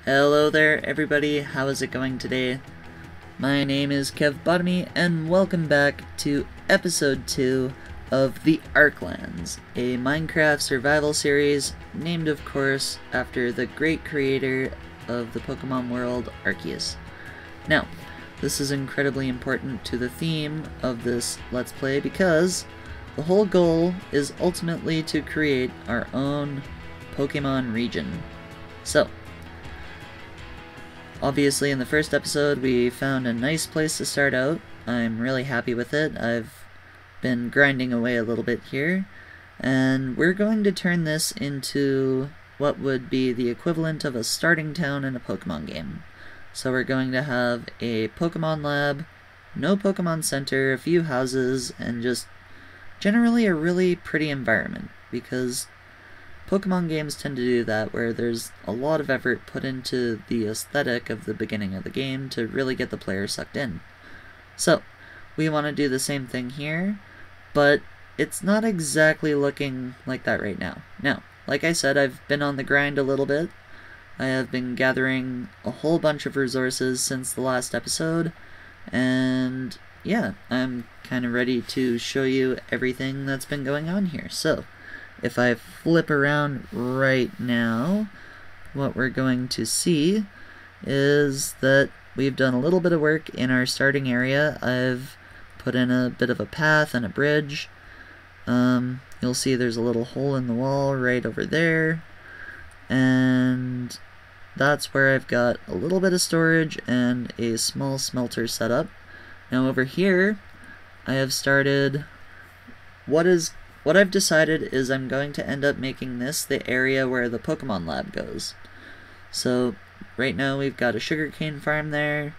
Hello there everybody, how is it going today? My name is Kevbotomy and welcome back to episode 2 of the Arclands, a Minecraft survival series named of course after the great creator of the Pokemon world, Arceus. Now, this is incredibly important to the theme of this Let's Play because the whole goal is ultimately to create our own Pokemon region. So, obviously in the first episode we found a nice place to start out. I'm really happy with it. I've been grinding away a little bit here, and we're going to turn this into what would be the equivalent of a starting town in a Pokemon game. So we're going to have a Pokemon lab, no Pokemon center, a few houses, and just generally a really pretty environment, because Pokemon games tend to do that, where there's a lot of effort put into the aesthetic of the beginning of the game to really get the player sucked in. So, we want to do the same thing here, but it's not exactly looking like that right now. Now, like I said, I've been on the grind a little bit. I have been gathering a whole bunch of resources since the last episode, and yeah, I'm kind of ready to show you everything that's been going on here. So, if I flip around right now, what we're going to see is that we've done a little bit of work in our starting area. I've put in a bit of a path and a bridge. You'll see there's a little hole in the wall right over there, and that's where I've got a little bit of storage and a small smelter set up. Now over here, I have started what I've decided is I'm going to end up making this the area where the Pokemon lab goes. So right now we've got a sugarcane farm there.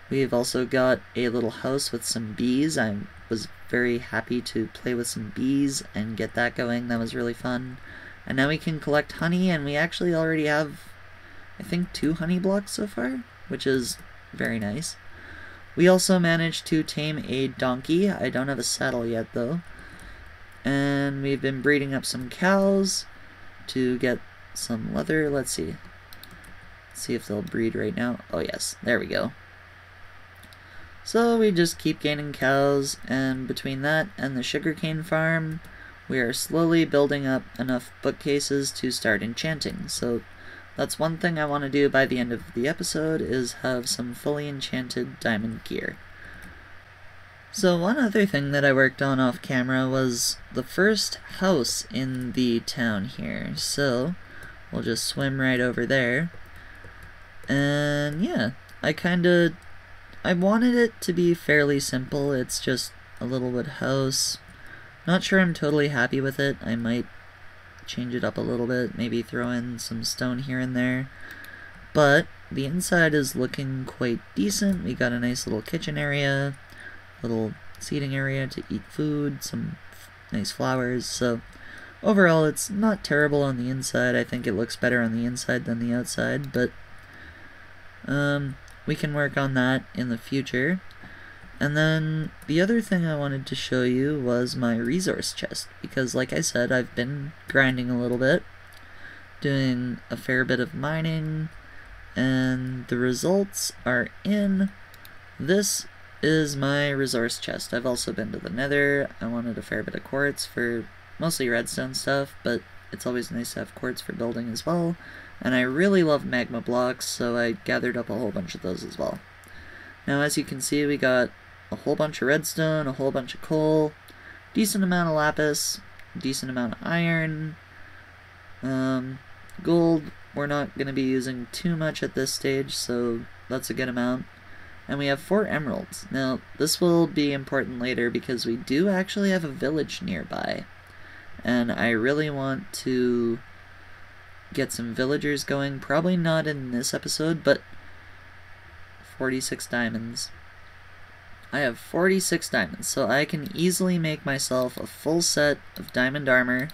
We've also got a little house with some bees. I was very happy to play with some bees and get that going. That was really fun. And now we can collect honey, and we actually already have, I think, 2 honey blocks so far, which is very nice. We also managed to tame a donkey. I don't have a saddle yet though. And we've been breeding up some cows to get some leather. Let's see. Let's see if they'll breed right now. Oh yes, there we go. So we just keep gaining cows, and between that and the sugarcane farm, we are slowly building up enough bookcases to start enchanting. So that's one thing I want to do by the end of the episode, is have some fully enchanted diamond gear. So one other thing that I worked on off camera was the first house in the town here. So we'll just swim right over there. And yeah, I wanted it to be fairly simple. It's just a little wood house. Not sure I'm totally happy with it. I might change it up a little bit, maybe throw in some stone here and there. But the inside is looking quite decent. We got a nice little kitchen area, little seating area to eat food, some nice flowers. So overall it's not terrible on the inside. I think it looks better on the inside than the outside, but we can work on that in the future. And then the other thing I wanted to show you was my resource chest, because like I said, I've been grinding a little bit, doing a fair bit of mining, and the results are in. This is my resource chest. I've also been to the Nether. I wanted a fair bit of quartz for mostly redstone stuff, but it's always nice to have quartz for building as well. And I really love magma blocks, so I gathered up a whole bunch of those as well. Now as you can see, we got a whole bunch of redstone, a whole bunch of coal, decent amount of lapis, decent amount of iron. Gold we're not going to be using too much at this stage, so that's a good amount. And we have 4 emeralds. Now, this will be important later because we do actually have a village nearby. And I really want to get some villagers going. Probably not in this episode, but 46 diamonds. I have 46 diamonds, so I can easily make myself a full set of diamond armor.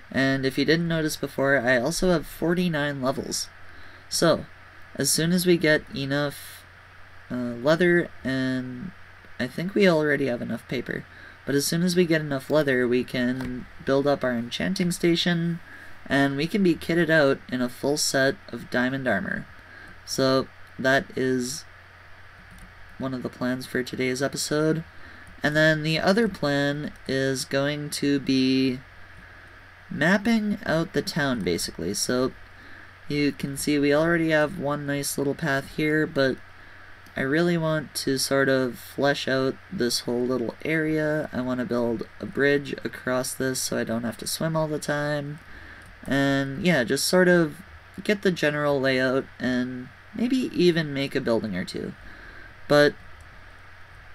And if you didn't notice before, I also have 49 levels. So, as soon as we get enough leather, and I think we already have enough paper, but as soon as we get enough leather, we can build up our enchanting station, and we can be kitted out in a full set of diamond armor. So that is one of the plans for today's episode. And then the other plan is going to be mapping out the town, basically. So you can see we already have one nice little path here, but I really want to sort of flesh out this whole little area. I want to build a bridge across this so I don't have to swim all the time. And yeah, just sort of get the general layout and maybe even make a building or two. But,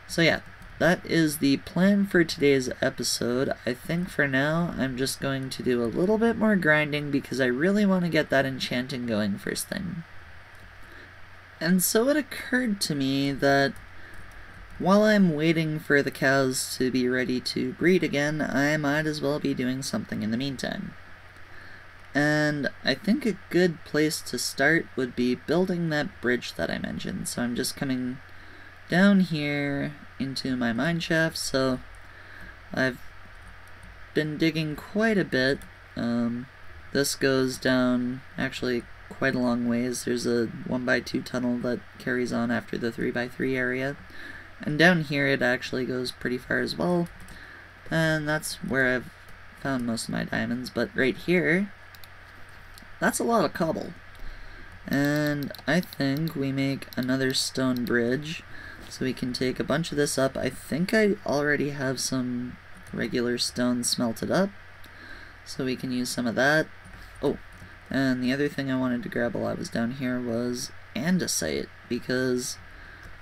so yeah, that is the plan for today's episode. I think for now I'm just going to do a little bit more grinding because I really want to get that enchanting going first thing. And so it occurred to me that while I'm waiting for the cows to be ready to breed again, I might as well be doing something in the meantime. And I think a good place to start would be building that bridge that I mentioned. So I'm just coming down here into my mine shaft, so I've been digging quite a bit. This goes down actually quite a long ways. There's a 1x2 tunnel that carries on after the 3x3 area. And down here it actually goes pretty far as well. And that's where I've found most of my diamonds. But right here, that's a lot of cobble. And I think we make another stone bridge so we can take a bunch of this up. I think I already have some regular stone smelted up, so we can use some of that. Oh, and the other thing I wanted to grab while I was down here was andesite, because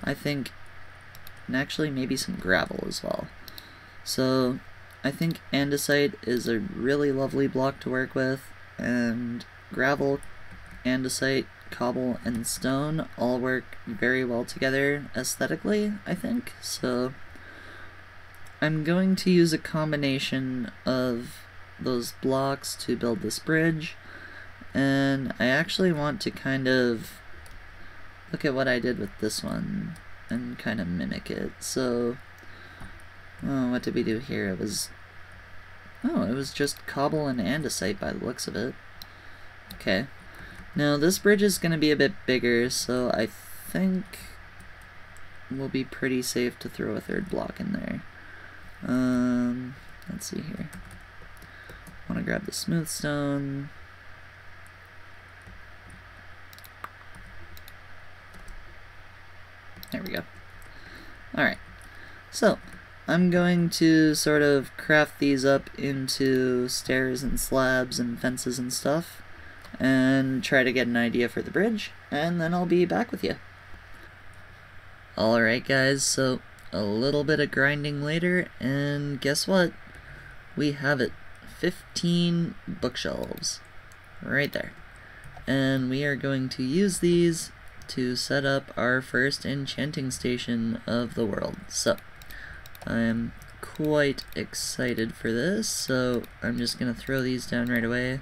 I think, and actually maybe some gravel as well. So I think andesite is a really lovely block to work with, and gravel, andesite, cobble, and stone all work very well together aesthetically, I think. So I'm going to use a combination of those blocks to build this bridge, and I actually want to kind of look at what I did with this one and kind of mimic it. So, what did we do here? It was just cobble and andesite by the looks of it. Okay. Now this bridge is going to be a bit bigger, so I think we'll be pretty safe to throw a third block in there. Let's see here. I want to grab the smooth stone. There we go. Alright, so I'm going to sort of craft these up into stairs and slabs and fences and stuff, and try to get an idea for the bridge, and then I'll be back with you. Alright guys, so a little bit of grinding later, and guess what? We have it. 15 bookshelves. Right there. And we are going to use these to set up our first enchanting station of the world. So, I'm quite excited for this, so I'm just going to throw these down right away.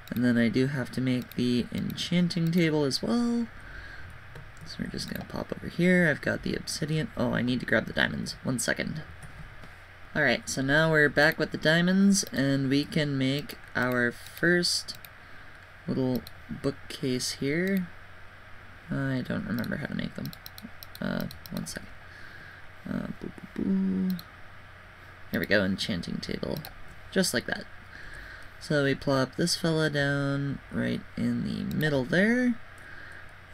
And then I do have to make the enchanting table as well. So we're just going to pop over here. I've got the obsidian. Oh, I need to grab the diamonds. 1 second. Alright, so now we're back with the diamonds, and we can make our first little bookcase here. I don't remember how to make them. 1 second. Here we go, enchanting table. Just like that. So we plop this fella down right in the middle there,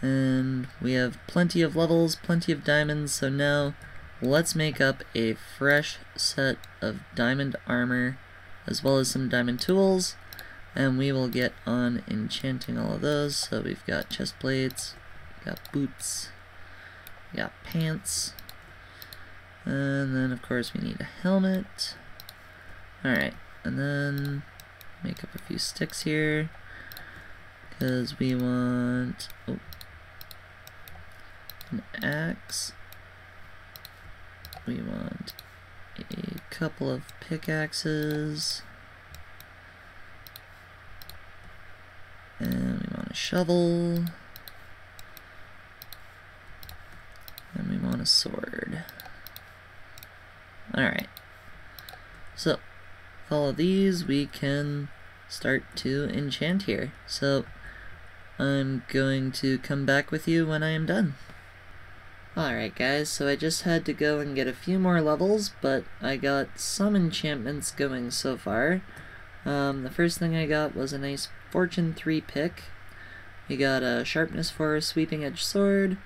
and we have plenty of levels, plenty of diamonds, so now let's make up a fresh set of diamond armor as well as some diamond tools, and we will get on enchanting all of those. So we've got chest plates, we got boots, we got pants, and then of course we need a helmet. Alright, and then make up a few sticks here, because we want an axe, we want a couple of pickaxes, and we want a shovel, and we want a sword. Alright, so with all of these we can start to enchant here. So I'm going to come back with you when I am done. Alright guys, so I just had to go and get a few more levels, but I got some enchantments going so far. The first thing I got was a nice Fortune 3 pick. We got a Sharpness 4 Sweeping Edge Sword,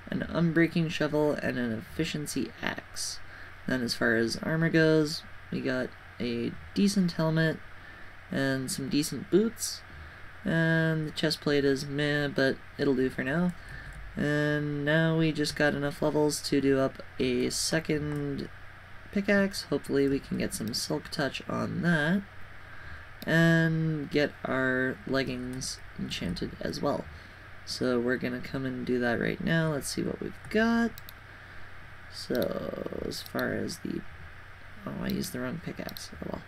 an Unbreaking Shovel, and an Efficiency Axe. Then as far as armor goes, we got a decent helmet and some decent boots, and the chest plate is meh, but it'll do for now. And now we just got enough levels to do up a second pickaxe. Hopefully we can get some Silk Touch on that, and get our leggings enchanted as well. So we're gonna come and do that right now. Let's see what we've got. So as far as the... oh, I used the wrong pickaxe. Oh well.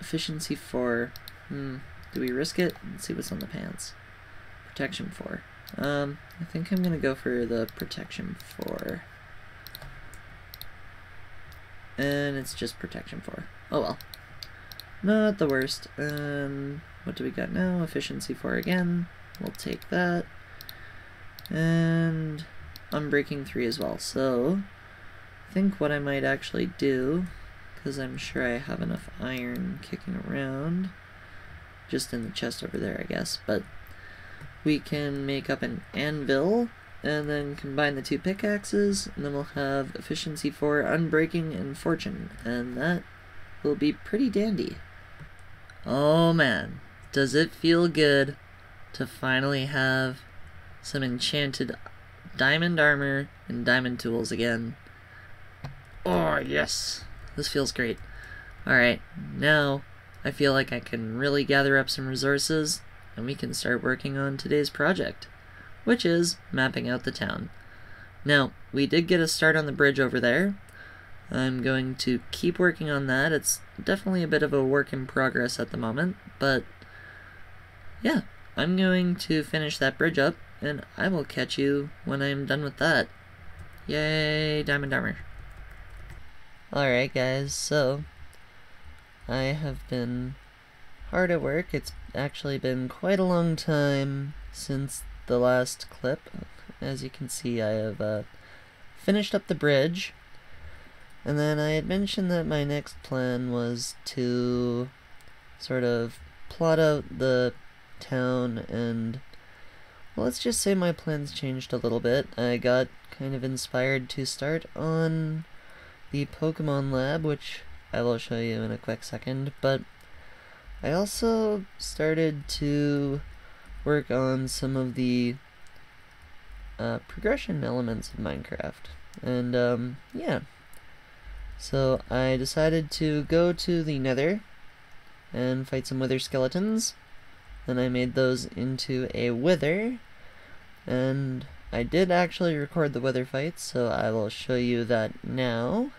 Efficiency 4. Do we risk it? Let's see what's on the pants. Protection 4. I think I'm gonna go for the protection 4. And it's just protection 4. Oh well. Not the worst. What do we got now? Efficiency 4 again. We'll take that. And Unbreaking 3 as well. So I think what I might actually do, because I'm sure I have enough iron kicking around, just in the chest over there I guess, but we can make up an anvil and then combine the two pickaxes, and then we'll have Efficiency 4, Unbreaking, and Fortune, and that will be pretty dandy. Oh man, does it feel good to finally have some enchanted diamond armor and diamond tools again. Oh yes, this feels great. Alright, now I feel like I can really gather up some resources and we can start working on today's project, which is mapping out the town. Now, we did get a start on the bridge over there. I'm going to keep working on that. It's definitely a bit of a work in progress at the moment, but yeah, I'm going to finish that bridge up, and I will catch you when I'm done with that. Yay, diamond armor. Alright guys, so I have been hard at work. It's actually been quite a long time since the last clip. As you can see, I have finished up the bridge, and then I had mentioned that my next plan was to sort of plot out the town, and well, let's just say my plans changed a little bit. I got kind of inspired to start on the Pokemon lab, which I will show you in a quick second, but I also started to work on some of the progression elements of Minecraft, and yeah, so I decided to go to the Nether and fight some wither skeletons. Then I made those into a wither, and I did actually record the wither fights, so I will show you that now.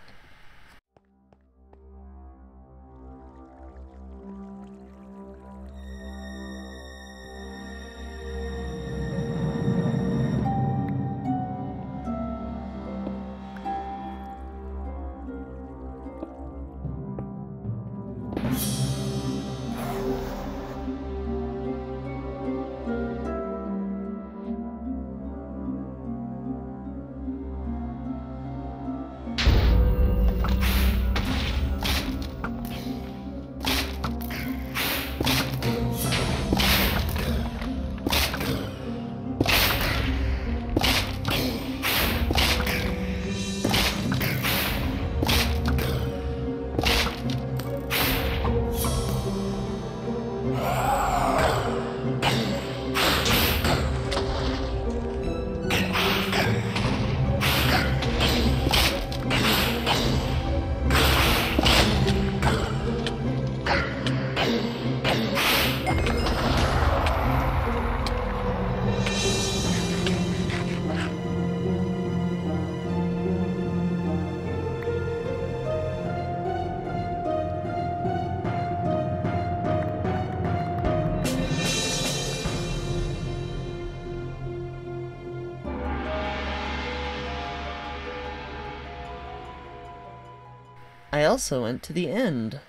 I also went to the end,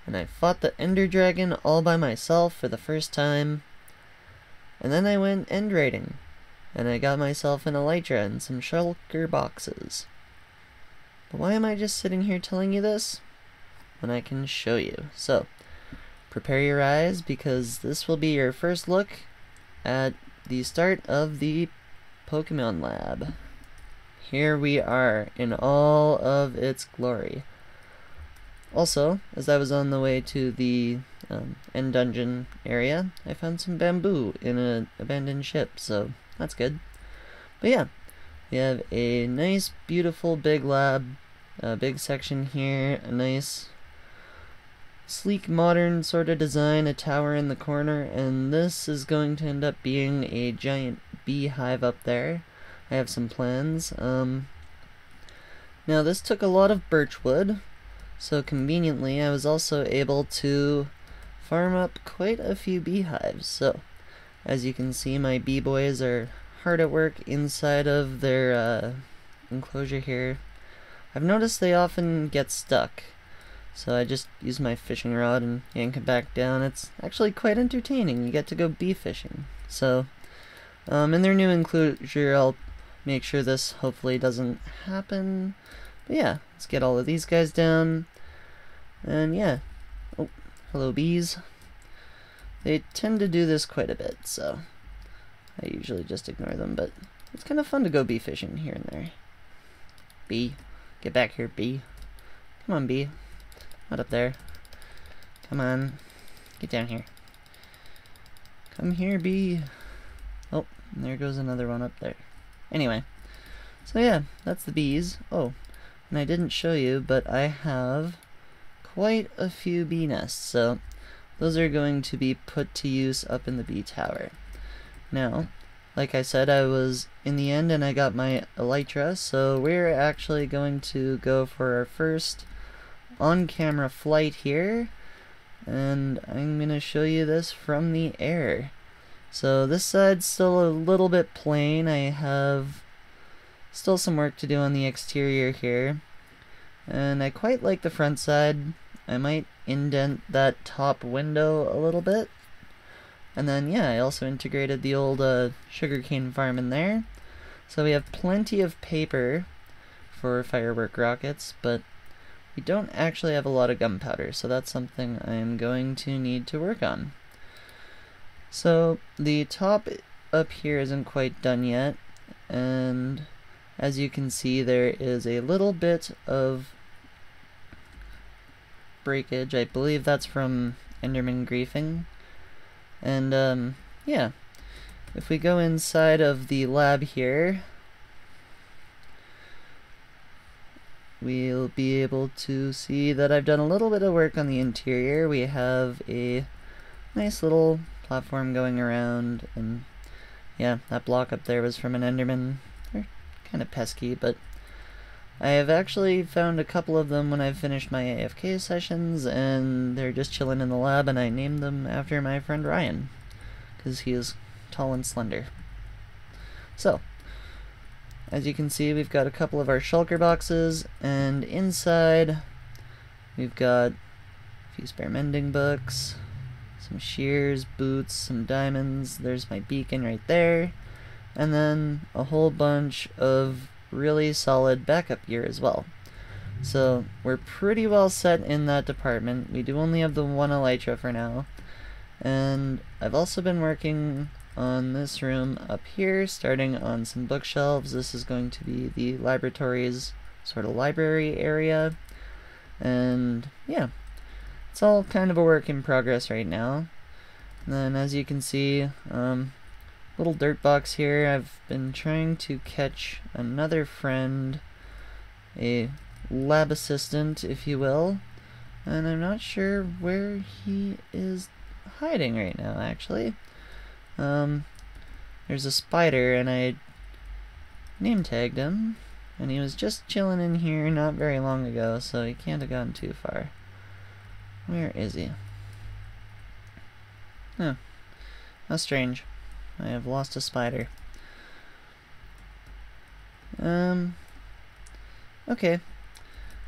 and I fought the Ender Dragon all by myself for the first time. And then I went end raiding, and I got myself an elytra and some shulker boxes. But why am I just sitting here telling you this? When I can show you. So, prepare your eyes, because this will be your first look at the start of the Pokemon Lab. Here we are in all of its glory. Also, as I was on the way to the end dungeon area, I found some bamboo in an abandoned ship, so that's good. But yeah, we have a nice, beautiful, big lab, a big section here, a nice, sleek, modern sort of design, a tower in the corner, and this is going to end up being a giant beehive up there. I have some plans. Now this took a lot of birch wood, so conveniently I was also able to farm up quite a few beehives. So, as you can see, my bee boys are hard at work inside of their enclosure here. I've noticed they often get stuck, so I just use my fishing rod and yank it back down. It's actually quite entertaining. You get to go bee fishing. So, in their new enclosure, I'll make sure this hopefully doesn't happen. But yeah, let's get all of these guys down. And yeah. Oh, hello bees. They tend to do this quite a bit, so I usually just ignore them, but it's kind of fun to go bee fishing here and there. Bee. Get back here, bee. Come on, bee. Not up there. Come on. Get down here. Come here, bee. Oh, and there goes another one up there. Anyway. So yeah, that's the bees. Oh, and I didn't show you, but I have quite a few bee nests, so those are going to be put to use up in the bee tower. Now, like I said, I was in the end and I got my elytra, so we're actually going to go for our first on-camera flight here, and I'm going to show you this from the air. So this side's still a little bit plain. I have still some work to do on the exterior here, and I quite like the front side. I might indent that top window a little bit. And then, yeah, I also integrated the old sugarcane farm in there. So we have plenty of paper for firework rockets, but we don't actually have a lot of gunpowder, so that's something I'm going to need to work on. So the top up here isn't quite done yet, and as you can see, there is a little bit of breakage. I believe that's from Enderman griefing. And yeah, if we go inside of the lab here, we'll be able to see that I've done a little bit of work on the interior. We have a nice little platform going around, and yeah, that block up there was from an Enderman. They're kind of pesky, but I have actually found a couple of them when I've finished my AFK sessions, and they're just chilling in the lab, and I named them after my friend Ryan, because he is tall and slender. So, as you can see, we've got a couple of our shulker boxes, and inside we've got a few spare mending books, some shears, boots, some diamonds, there's my beacon right there, and then a whole bunch of really solid backup gear as well. So we're pretty well set in that department. We do only have the one elytra for now, and I've also been working on this room up here, starting on some bookshelves. This is going to be the laboratory's sort of library area, and yeah, it's all kind of a work in progress right now. And then as you can see, little dirt box here, I've been trying to catch another friend, a lab assistant if you will, and I'm not sure where he is hiding right now actually. There's a spider and I name tagged him, and he was just chilling in here not very long ago, so he can't have gone too far. Where is he? Oh, how strange. I have lost a spider. Okay.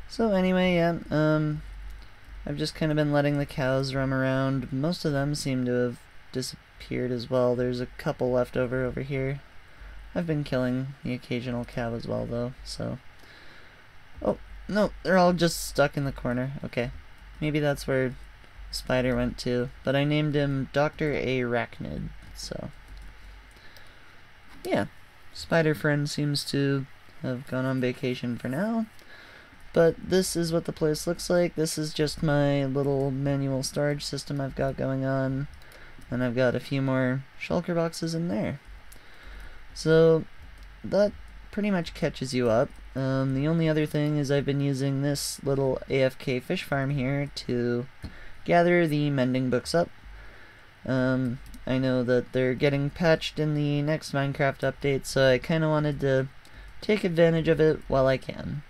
So anyway, yeah, I've just kind of been letting the cows roam around. Most of them seem to have disappeared disappeared as well. There's a couple left over here. I've been killing the occasional cow as well, though, so... Oh, no, they're all just stuck in the corner. Okay, maybe that's where the spider went to. But I named him Dr. Arachnid, so... Yeah, spider friend seems to have gone on vacation for now. But this is what the place looks like. This is just my little manual storage system I've got going on. And I've got a few more shulker boxes in there. So that pretty much catches you up. The only other thing is I've been using this little AFK fish farm here to gather the mending books up. I know that they're getting patched in the next Minecraft update, so I kind of wanted to take advantage of it while I can.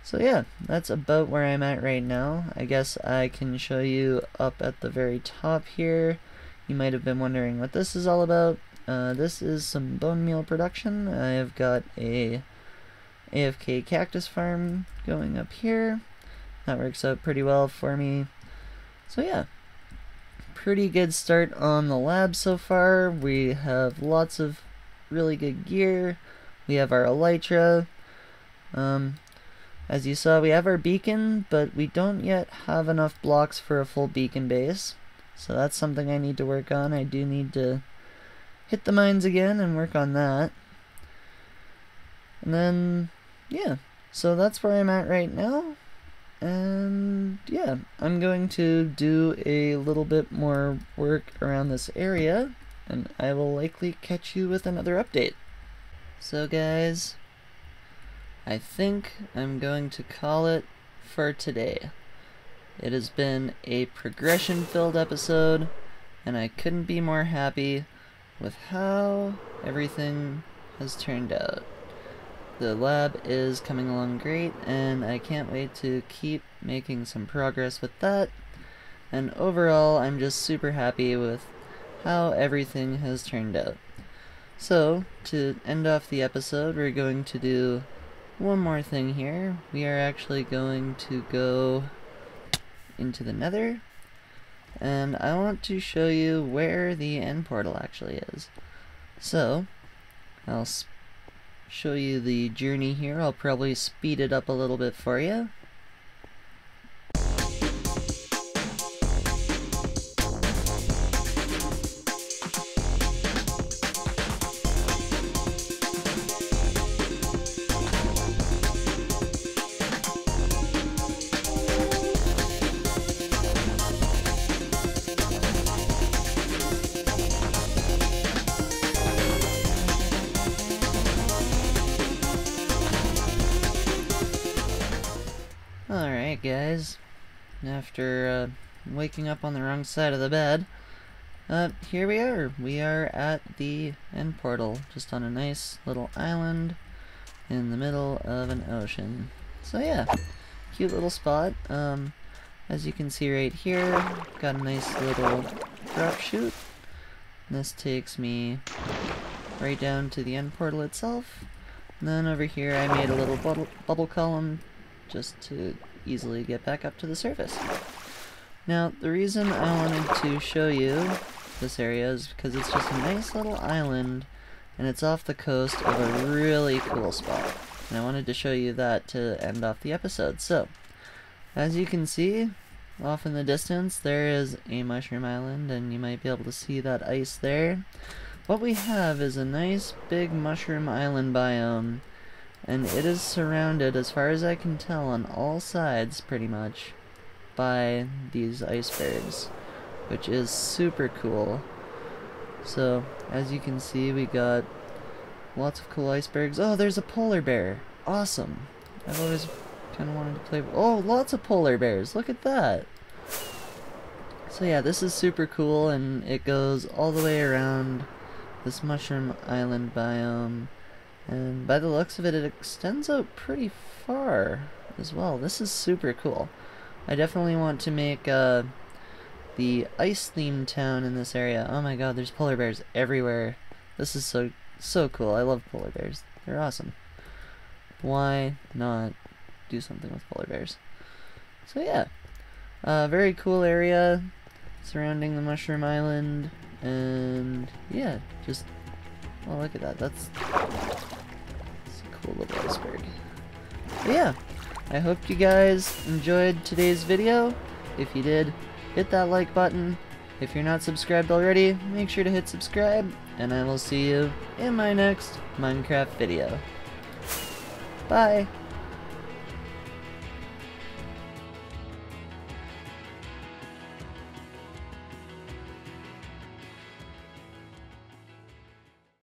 So yeah, that's about where I'm at right now. I guess I can show you up at the very top here. You might have been wondering what this is all about. This is some bone meal production. I have got a AFK cactus farm going up here. That works out pretty well for me. So yeah, pretty good start on the lab so far. We have lots of really good gear. We have our elytra. As you saw, we have our beacon, but we don't yet have enough blocks for a full beacon base. So that's something I need to work on. I do need to hit the mines again and work on that. And then, yeah, so that's where I'm at right now. And yeah, I'm going to do a little bit more work around this area, and I will likely catch you with another update. So guys, I think I'm going to call it for today. It has been a progression-filled episode, and I couldn't be more happy with how everything has turned out. The lab is coming along great, and I can't wait to keep making some progress with that. And overall, I'm just super happy with how everything has turned out. So, to end off the episode, we're going to do one more thing here. We are actually going to go into the Nether, and I want to show you where the end portal actually is. So, I'll show you the journey here. I'll probably speed it up a little bit for you. Alright guys, after waking up on the wrong side of the bed, here we are. We are at the end portal, just on a nice little island in the middle of an ocean. So yeah, cute little spot. As you can see right here, got a nice little drop chute. This takes me right down to the end portal itself. And then over here I made a little bubble column just to easily get back up to the surface. Now, the reason I wanted to show you this area is because it's just a nice little island, and it's off the coast of a really cool spot. And I wanted to show you that to end off the episode. So, as you can see, off in the distance, there is a mushroom island, and you might be able to see that ice there. What we have is a nice big mushroom island biome, and it is surrounded, as far as I can tell, on all sides, pretty much, by these icebergs, which is super cool. So, as you can see, we got lots of cool icebergs. Oh, there's a polar bear! Awesome! I've always kind of wanted to play... Oh, lots of polar bears! Look at that! So yeah, this is super cool, and it goes all the way around this mushroom island biome. And by the looks of it, it extends out pretty far as well. This is super cool. I definitely want to make the ice-themed town in this area. Oh my god, there's polar bears everywhere. This is so cool. I love polar bears. They're awesome. Why not do something with polar bears? So yeah, very cool area surrounding the mushroom island. And yeah, just, oh, look at that. That's a cool little iceberg. But yeah, I hope you guys enjoyed today's video. If you did, hit that like button. If you're not subscribed already, make sure to hit subscribe, and I will see you in my next Minecraft video. Bye!